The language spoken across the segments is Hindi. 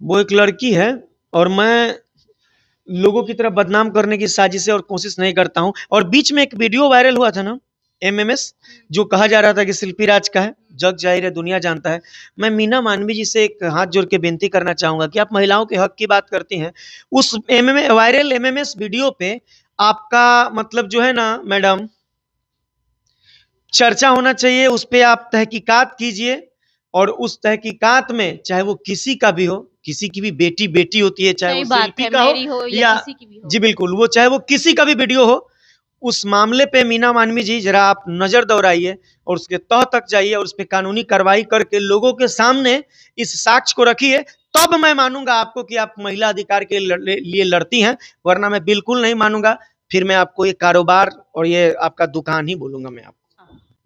वो एक लड़की है और मैं लोगों की तरफ बदनाम करने की साजिशें और कोशिश नहीं करता हूं। और बीच में एक वीडियो वायरल हुआ था ना, एमएमएस, जो कहा जा रहा था कि शिल्पी राज का है, जग जाहिर है, दुनिया जानता है। मैं मीना मानवी जी से एक हाथ जोड़ के विनती करना चाहूंगा कि आप महिलाओं के हक की बात करती हैं, उस वायरल एमएमएस वीडियो पे आपका मतलब जो है ना मैडम, चर्चा होना चाहिए, उस पे आप तहकीकात कीजिए। और उस तहकीकात में चाहे वो किसी का भी हो, किसी की भी बेटी बेटी होती है, चाहे वो सही बात शिल्पी है, का हो मेरी हो या या किसी की भी हो। जी बिल्कुल, वो चाहे वो किसी का भी वीडियो हो, उस मामले पे मीना मानवी जी जरा आप नजर दौड़ाइए और उसके तह तक जाइए और उस पर कानूनी कार्रवाई करके लोगों के सामने इस साक्ष्य को रखिए। तब मैं मानूंगा आपको कि आप महिला अधिकार के लिए लड़ती हैं, वरना मैं बिल्कुल नहीं मानूंगा। फिर मैं आपको ये कारोबार और ये आपका दुकान ही बोलूंगा मैं आपको।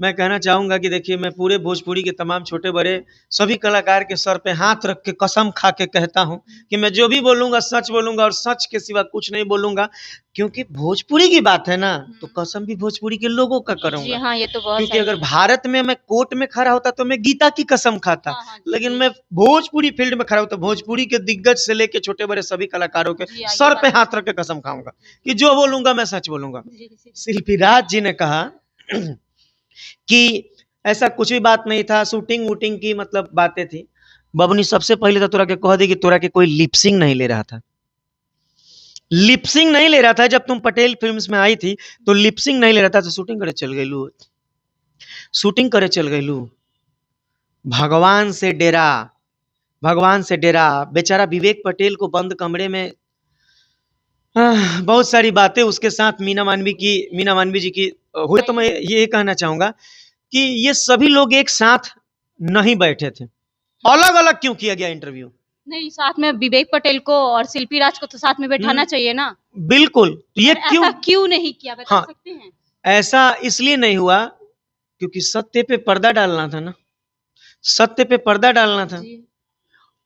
मैं कहना चाहूंगा कि देखिए, मैं पूरे भोजपुरी के तमाम छोटे बड़े सभी कलाकार के सर पे हाथ रख के कसम खा के कहता हूं कि मैं जो भी बोलूंगा सच बोलूंगा और सच के सिवा कुछ नहीं बोलूंगा। क्योंकि भोजपुरी की बात है ना, तो कसम भी भोजपुरी के लोगों का जी करूंगा। हाँ, ये तो बहुत क्योंकि सही अगर है। भारत में मैं कोर्ट में खड़ा होता तो मैं गीता की कसम खाता, हाँ हाँ लेकिन जी मैं भोजपुरी फील्ड में खड़ा होता, भोजपुरी के दिग्गज से लेके छोटे बड़े सभी कलाकारों के जी हाँ, ये सर पे बात हाथ रख के कसम खाऊंगा कि जो बोलूंगा मैं सच बोलूंगा। शिल्पी राज जी ने कहा कि ऐसा कुछ भी बात नहीं था, शूटिंग वूटिंग की मतलब बातें थी। बबनी सबसे पहले तो तोरा के कह दी कि तोरा के कोई लिपसिंग नहीं ले रहा था, लिपसिंग नहीं ले रहा था। जब तुम पटेल फिल्म्स में आई थी तो लिपसिंग नहीं ले रहा था, तो शूटिंग करे चल गई लू, शूटिंग करे चल गई लू। भगवान से डेरा, भगवान से डेरा। बेचारा विवेक पटेल को बंद कमरे में बहुत सारी बातें उसके साथ मीना मानवी जी की हुई। तो मैं ये कहना चाहूंगा कि ये सभी लोग एक साथ नहीं बैठे थे, अलग अलग क्यों किया गया इंटरव्यू? नहीं, साथ में विवेक पटेल को और शिल्पी राज को तो साथ में बैठाना चाहिए ना। बिल्कुल, तो ये ऐसा क्यों नहीं किया, बता हाँ, सकते हैं? ऐसा इसलिए नहीं हुआ क्योंकि सत्य पे पर्दा डालना था ना, सत्य पे पर्दा डालना था।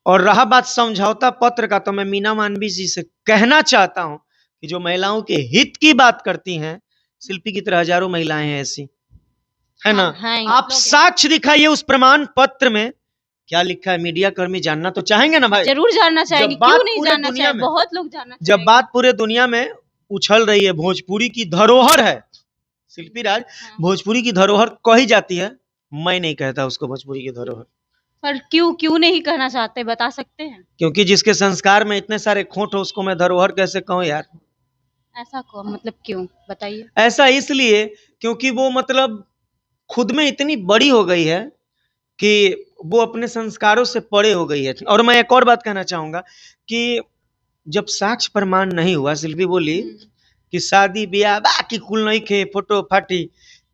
और रहा बात समझौता पत्र का, तो मैं मीना मानवी जी से कहना चाहता हूं कि जो महिलाओं के हित की बात करती हैं, शिल्पी की तरह हजारों महिलाएं हैं ऐसी, है ना? आप साक्ष्य दिखाइए उस प्रमाण पत्र में क्या लिखा है। मीडिया कर्मी जानना तो चाहेंगे ना भाई, जरूर जानना चाहेंगे, क्यों नहीं जानना चाहेंगे, बहुत लोग जानना चाहेंगे। जब बात पूरे दुनिया में उछल रही है, भोजपुरी की धरोहर है शिल्पी राज, भोजपुरी की धरोहर कही जाती है, मैं नहीं कहता उसको भोजपुरी की धरोहर। पर क्यों नहीं कहना चाहते, बता सकते हैं? क्योंकि जिसके संस्कार में इतने सारे खोट हो उसको मैं धरोहर कैसे कहूं यार? ऐसा मतलब क्यों, बताइए। ऐसा इसलिए क्योंकि वो मतलब खुद में इतनी बड़ी हो गई है कि वो अपने संस्कारों से परे हो गई है। और मैं एक और बात कहना चाहूंगा कि जब साक्ष्य प्रमाण नहीं हुआ, शिल्पी बोली कि शादी ब्याह बाकी कुल नहीं खे, फोटो फाटी,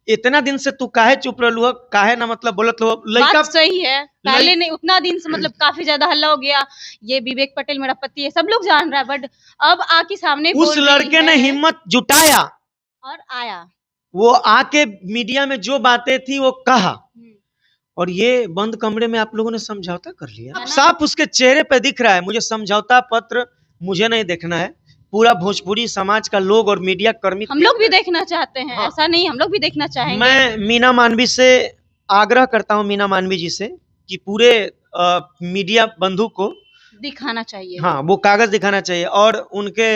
इतना दिन से तू काहे चुप रहलू, काहे ना मतलब बोलत लो लड़का? बात सही है, पहले नहीं, उतना दिन से मतलब काफी ज्यादा हल्ला हो गया, ये विवेक पटेल मेरा पति है, सब लोग जान रहा है, बट अब आके सामने उस लड़के ने हिम्मत जुटाया और आया, वो आके मीडिया में जो बातें थी वो कहा, और ये बंद कमरे में आप लोगों ने समझौता कर लिया। साफ उसके चेहरे पे दिख रहा है। मुझे समझौता पत्र मुझे नहीं देखना है, पूरा भोजपुरी समाज का लोग और मीडिया कर्मी, हम लोग भी देखना चाहते हैं। हाँ। ऐसा नहीं, हम लोग भी देखना चाहेंगे। मैं मीना मानवी से आग्रह करता हूं, मीना मानवी जी से, कि पूरे मीडिया बंधु को दिखाना चाहिए, हाँ वो कागज दिखाना चाहिए। और उनके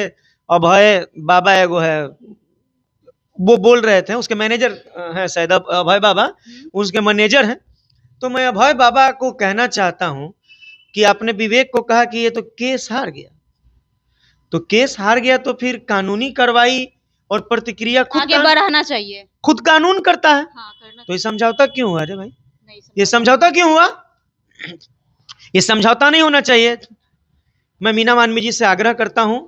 अभय बाबा एगो है, वो बोल रहे थे, उसके मैनेजर हैं शायद अभय बाबा, उसके मैनेजर हैं। तो मैं अभय बाबा को कहना चाहता हूं कि आपने विवेक को कहा कि ये तो केस हार गया, तो केस हार गया तो फिर कानूनी कार्रवाई और प्रतिक्रिया खुद आगे बढ़ाना चाहिए, खुद कानून करता है। हाँ, तो ये समझौता क्यों हुआ? अरे भाई, ये समझौता क्यों हुआ? ये समझौता नहीं होना चाहिए। मैं मीना मानवी जी से आग्रह करता हूं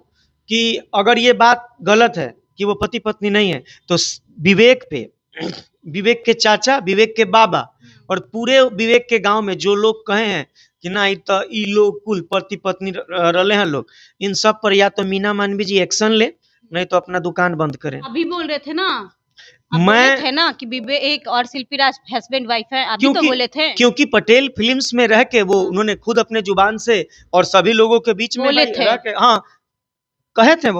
कि अगर ये बात गलत है कि वो पति पत्नी नहीं है, तो विवेक पे, विवेक के चाचा, विवेक के बाबा और पूरे विवेक के गांव में जो लोग कहे हैं कि ना तो ई लोग कुल पति पत्नी रले हैं लोग, इन सब पर या तो मीना मानवी जी एक्शन ले, नहीं तो अपना दुकान बंद करें। अभी बोल रहे थे ना, मैं थे ना कि विवेक और शिल्पी राज हस्बैंड वाइफ है, अभी तो बोले थे। क्योंकि पटेल फिल्म्स में रह के वो उन्होंने खुद अपने जुबान से और सभी लोगों के बीच में बोले थे, रह के हाँ कहे थे,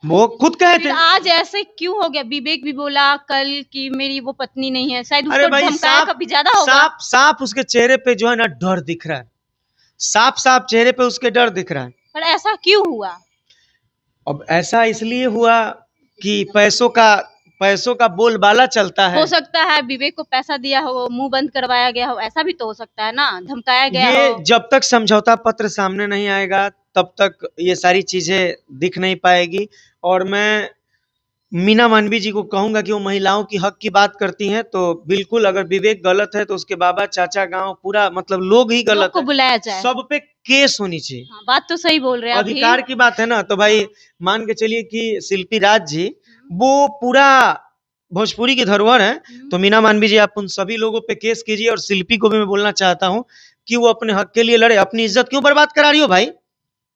वो खुद कहे थे। आज ऐसे क्यों हो गया? विवेक भी बोला कल कि मेरी वो पत्नी नहीं है, शायद उसको धमकाया कभी ज्यादा होगा। साफ उसके चेहरे पे जो है ना डर दिख रहा है, साफ साफ चेहरे पे उसके डर दिख रहा है। पर ऐसा क्यों हुआ? अब ऐसा इसलिए हुआ कि पैसों का बोलबाला चलता है। हो सकता है विवेक को पैसा दिया हो, मुंह बंद करवाया गया हो, ऐसा भी तो हो सकता है ना, धमकाया गया ये हो। जब तक समझौता पत्र सामने नहीं आएगा तब तक ये सारी चीजें दिख नहीं पाएगी। और मैं मीना मानवी जी को कहूंगा कि वो महिलाओं की हक की बात करती हैं, तो बिल्कुल अगर विवेक गलत है तो उसके बाबा चाचा गांव पूरा मतलब लोग ही लोग गलत को है। बुलाया जाए। सब पे केस होनी चाहिए। हाँ, बात तो सही बोल रहे हैं आप भी। अधिकार की बात है ना, तो भाई मान के चलिए कि शिल्पी राज जी वो पूरा भोजपुरी की धरोहर है, तो मीना मानवी जी आप उन सभी लोगों पे केस कीजिए। और शिल्पी को भी मैं बोलना चाहता हूँ कि वो अपने हक के लिए लड़े। अपनी इज्जत क्यों बर्बाद करा रही हो भाई?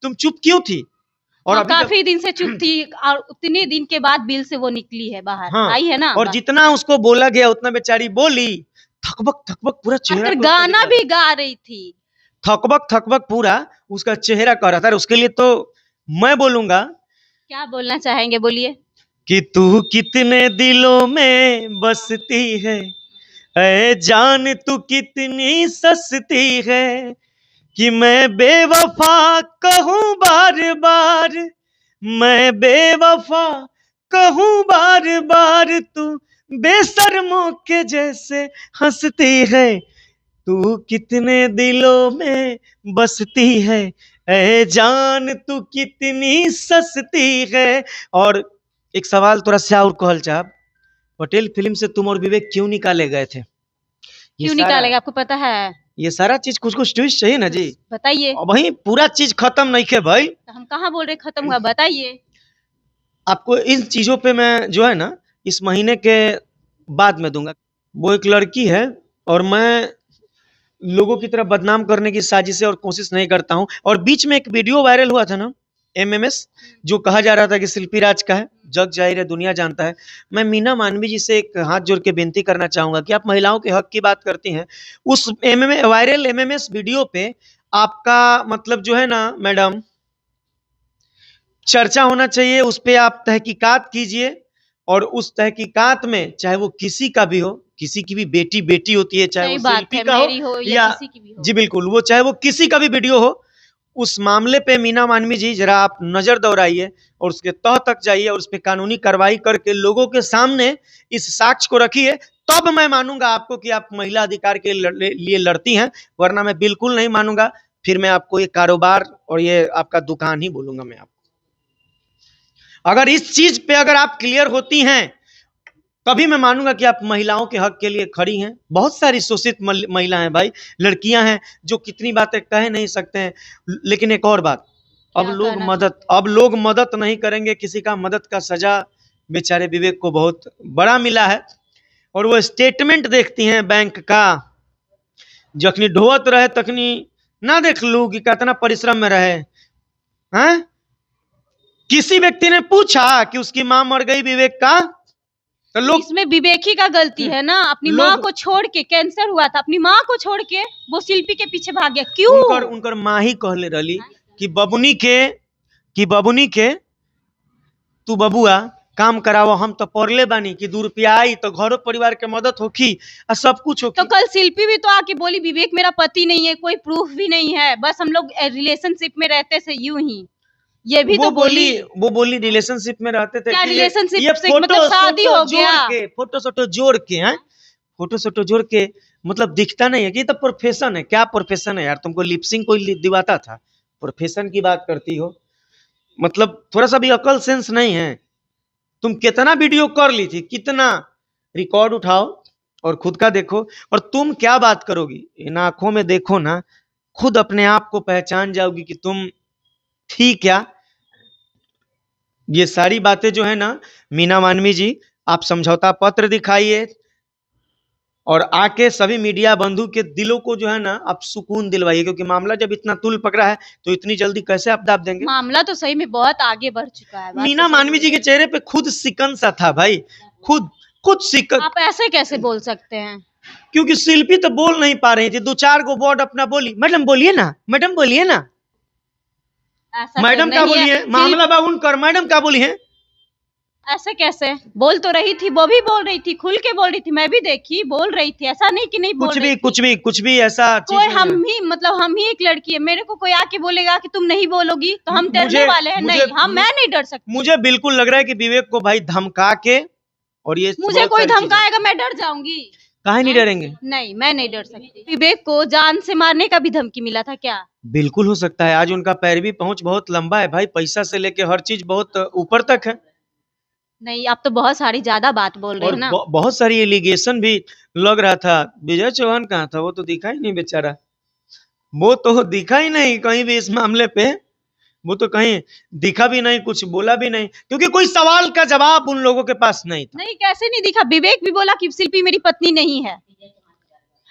तुम चुप क्यों थी? और हाँ, अभी काफी दिन से चुप थी और उतने दिन के बाद बिल से वो निकली है बाहर। हाँ, आई है ना। और जितना उसको बोला गया उतना बेचारी बोली, थकबक थकबक पूरा चेहरा आखिर पे उसका गाना दिखा भी गा रही थी। थकबक थकबक पूरा उसका चेहरा कर रहा था। उसके लिए तो मैं बोलूंगा क्या बोलना चाहेंगे, बोलिए। कि तू कितने दिलों में बसती है, ऐ जान तू कितनी सस्ती है, कि मैं बेवफा कहूँ बार बार, मैं बेवफा कहूँ बार बार, तू बेशर्मों के जैसे हंसती है, तू कितने दिलों में बसती है, ऐ जान तू कितनी सस्ती है। और एक सवाल थोड़ा सा और कहल चाहब, पटेल फिल्म से तुम और विवेक क्यों निकाले गए थे? क्यों निकालेगा, आपको पता है? ये सारा चीज कुछ कुछ ट्विस्ट चाहिए ना जी। बताइए। अब वही पूरा चीज खत्म नहीं खे भाई। तो हम कहाँ बोल रहे खत्म हुआ, बताइए। आपको इन चीजों पे मैं जो है ना इस महीने के बाद में दूंगा। वो एक लड़की है और मैं लोगों की तरफ बदनाम करने की साजिशें और कोशिश नहीं करता हूं। और बीच में एक वीडियो वायरल हुआ था ना एमएमएस, जो कहा जा रहा था कि शिल्पी राज का है, जग जाहिर है दुनिया जानता है। मैं मीना मानवी जी से एक हाथ जोड़ के विनती करना चाहूंगा कि आप महिलाओं के हक की बात करती हैं, उस वायरल एमएमएस वीडियो पे आपका मतलब जो है ना मैडम चर्चा होना चाहिए, उस पर आप तहकीकात कीजिए। और उस तहकीकात में चाहे वो किसी का भी हो, किसी की भी बेटी बेटी होती है, चाहे सही वो बात शिल्पी है, का मेरी हो हो या किसी की भी हो। जी बिल्कुल, वो चाहे वो किसी का भी वीडियो हो, उस मामले पे मीना मानवी जी जरा आप नजर दौड़ाइए और उसके तह तक जाइए और उस पर कानूनी कार्रवाई करके लोगों के सामने इस साक्ष्य को रखिए। तब मैं मानूंगा आपको कि आप महिला अधिकार के लिए लड़ती हैं, वरना मैं बिल्कुल नहीं मानूंगा। फिर मैं आपको ये कारोबार और ये आपका दुकान ही बोलूंगा मैं आपको। अगर इस चीज पे अगर आप क्लियर होती हैं तभी मैं मानूंगा कि आप महिलाओं के हक के लिए खड़ी हैं। बहुत सारी शोषित महिला हैं भाई, लड़कियां हैं जो कितनी बातें कह नहीं सकते हैं। लेकिन एक और बात, अब लोग मदद नहीं करेंगे किसी का, मदद का सजा बेचारे विवेक को बहुत बड़ा मिला है। और वो स्टेटमेंट देखती हैं बैंक का, जखनी ढोवत रहे तखनी ना देख लू कि कितना परिश्रम में रहे हैं। किसी व्यक्ति ने पूछा कि उसकी मां मर गई विवेक का, तो लोग इसमें विवेक ही का गलती है ना। अपनी माँ को छोड़ के, कैंसर हुआ था, अपनी माँ को छोड़ के वो शिल्पी के पीछे भाग गया। क्यों? उनकर माँ ही कहले रही कि बबुनी के तू बबुआ काम करावो, हम तो पढ़ले बानी कि 2 रुपया आई तो घरों परिवार के मदद होखी और सब कुछ होखी। तो कल शिल्पी भी तो आके बोली विवेक मेरा पति नहीं है, कोई प्रूफ भी नहीं है, बस हम लोग रिलेशनशिप में रहते से यूं ही। ये भी तो बोली रिलेशनशिप में रहते थे। क्या रिलेशनशिप ये से मतलब शादी हो गया? फोटो सोटो जोड़ के मतलब दिखता नहीं है कि ये तो प्रोफेशन है। क्या प्रोफेशन है यार? तुमको लिपसिंग कोई दिवाता था? प्रोफेशन की बात करती हो, मतलब थोड़ा सा भी अकल सेंस नहीं है। तुम कितना वीडियो कर ली थी, कितना रिकॉर्ड उठाओ और खुद का देखो। और तुम क्या बात करोगी, इन आंखों में देखो ना, खुद अपने आप को पहचान जाओगी कि तुम थी क्या। ये सारी बातें जो है ना मीना मानवी जी, आप समझौता पत्र दिखाइए और आके सभी मीडिया बंधु के दिलों को जो है ना आप सुकून दिलवाइए, क्योंकि मामला जब इतना तुल पकड़ा है तो इतनी जल्दी कैसे आप दाब देंगे? मामला तो सही में बहुत आगे बढ़ चुका है। मीना मानवी जी के चेहरे पे खुद सिकन सा था भाई, खुद सिकन। आप ऐसे कैसे बोल सकते हैं? क्योंकि शिल्पी तो बोल नहीं पा रही थी, 2-4 गो वर्ड अपना बोली। मैडम बोलिए ना, मैडम बोलिए ना, मैडम क्या बोली है? मामला बा उनकर, मैडम क्या बोली है? ऐसे कैसे? बोल तो रही थी, वो भी बोल रही थी, खुल के बोल रही थी, मैं भी देखी, बोल रही थी, ऐसा नहीं कि नहीं बोल रही थी। कुछ भी ऐसा चीज कोई नहीं हम है। ही मतलब हम ही एक लड़की है, मेरे को कोई आके बोलेगा कि तुम नहीं बोलोगी तो हम डरने मुझे वाले हैं? मुझे नहीं, हम मैं नहीं डर सकती। मुझे बिल्कुल लग रहा है कि विवेक को भाई धमका के और ये मुझे बहुत कोई सारी चीजें, धमकाएगा मैं डर जाऊंगी? काहे नहीं हैं? डरेंगे? नहीं, मैं नहीं डर सकती। विवेक को जान से मारने का भी धमकी मिला था क्या? बिल्कुल हो सकता है। आज उनका पैरवी पहुंच बहुत लंबा है भाई, पैसा से लेके हर चीज बहुत ऊपर तक है। नहीं, आप तो बहुत सारी ज्यादा बात बोल रहे और हैं ना। बहुत सारी एलिगेशन भी लग रहा था। विजय चौहान कहाँ था? वो तो दिखा ही नहीं बेचारा, वो तो दिखा ही नहीं कहीं भी इस मामले पे। वो तो कहीं दिखा भी नहीं, कुछ बोला भी नहीं, क्योंकि कोई सवाल का जवाब उन लोगों के पास नहीं था। नहीं, कैसे नहीं दिखा? विवेक भी बोला कि शिल्पी मेरी पत्नी नहीं है।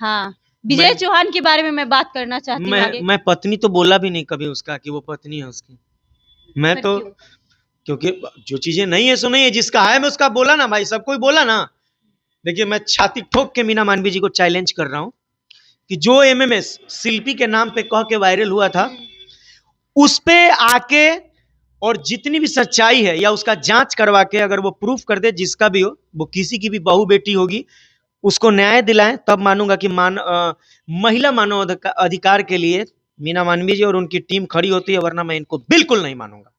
हाँ, विजय मैं चौहान के बारे में मैं बात करना चाहती हूँ आगे। मैं पत्नी तो बोला भी नहीं कभी उसका कि वो पत्नी है उसकी। मैं फिर तो, क्यों? क्योंकि जो चीजें नहीं है सो नहीं है, जिसका है मैं उसका बोला ना भाई, सब कोई बोला ना। देखिए मैं छाती ठोक के मीना मानवी जी को चैलेंज कर रहा हूँ कि जो एमएमएस शिल्पी के नाम पे कह के वायरल हुआ था, उस पे आके और जितनी भी सच्चाई है या उसका जांच करवा के अगर वो प्रूफ कर दे, जिसका भी हो, वो किसी की भी बहू बेटी होगी, उसको न्याय दिलाएं, तब मानूंगा कि महिला मानव अधिकार के लिए मीना मानवी जी और उनकी टीम खड़ी होती है, वरना मैं इनको बिल्कुल नहीं मानूंगा।